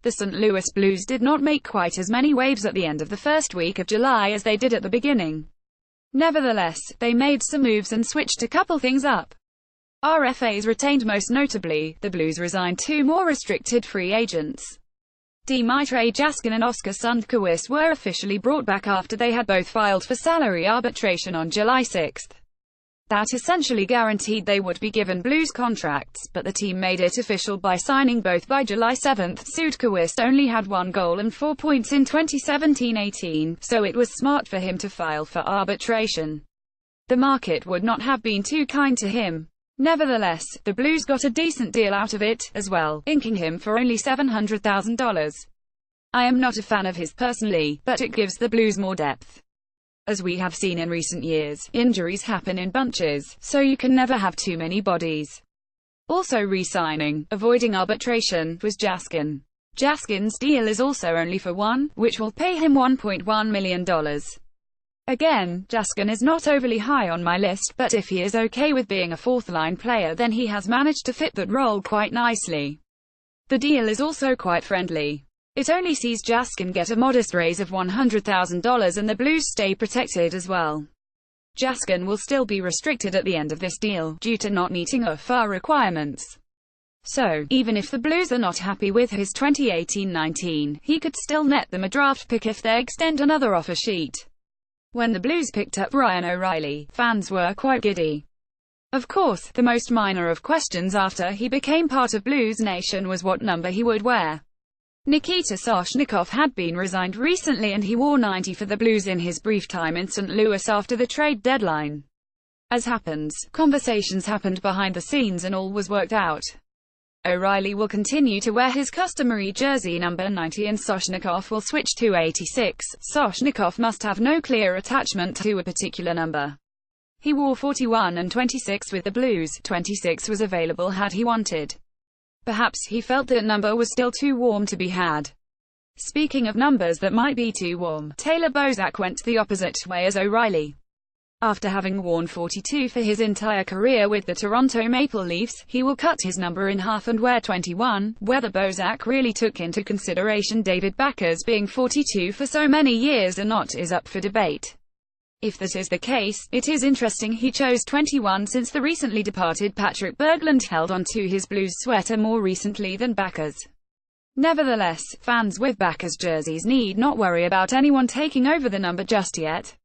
The St. Louis Blues did not make quite as many waves at the end of the first week of July as they did at the beginning. Nevertheless, they made some moves and switched to couple things up. RFAs retained. Most notably, the Blues resigned two more restricted free agents. Dmitry Jaskin and Oskar Sundqvist were officially brought back after they had both filed for salary arbitration on July 6. That essentially guaranteed they would be given Blues contracts, but the team made it official by signing both by July 7. Sundqvist only had 1 goal and 4 points in 2017-18, so it was smart for him to file for arbitration. The market would not have been too kind to him. Nevertheless, the Blues got a decent deal out of it, as well, inking him for only $700,000. I am not a fan of his personally, but it gives the Blues more depth. As we have seen in recent years, injuries happen in bunches, so you can never have too many bodies. Also re-signing, avoiding arbitration, was Jaskin. Jaskin's deal is also only for one, which will pay him $1.1 million. Again, Jaskin is not overly high on my list, but if he is okay with being a fourth-line player, then he has managed to fit that role quite nicely. The deal is also quite friendly. It only sees Jaskin get a modest raise of $100,000 and the Blues stay protected as well. Jaskin will still be restricted at the end of this deal, due to not meeting RFA requirements. So, even if the Blues are not happy with his 2018-19, he could still net them a draft pick if they extend another offer sheet. When the Blues picked up Ryan O'Reilly, fans were quite giddy. Of course, the most minor of questions after he became part of Blues Nation was what number he would wear. Nikita Soshnikov had been resigned recently and he wore 90 for the Blues in his brief time in St. Louis after the trade deadline. As happens, conversations happened behind the scenes and all was worked out. O'Reilly will continue to wear his customary jersey number 90 and Soshnikov will switch to 86. Soshnikov must have no clear attachment to a particular number. He wore 41 and 26 with the Blues. 26 was available had he wanted. Perhaps he felt that number was still too warm to be had. Speaking of numbers that might be too warm, Taylor Bozak went the opposite way as O'Reilly. After having worn 42 for his entire career with the Toronto Maple Leafs, he will cut his number in half and wear 21. Whether Bozak really took into consideration David Backes being 42 for so many years or not is up for debate. If that is the case, it is interesting he chose 21 since the recently departed Patrick Berglund held on to his Blues sweater more recently than Backes. Nevertheless, fans with Backes jerseys need not worry about anyone taking over the number just yet.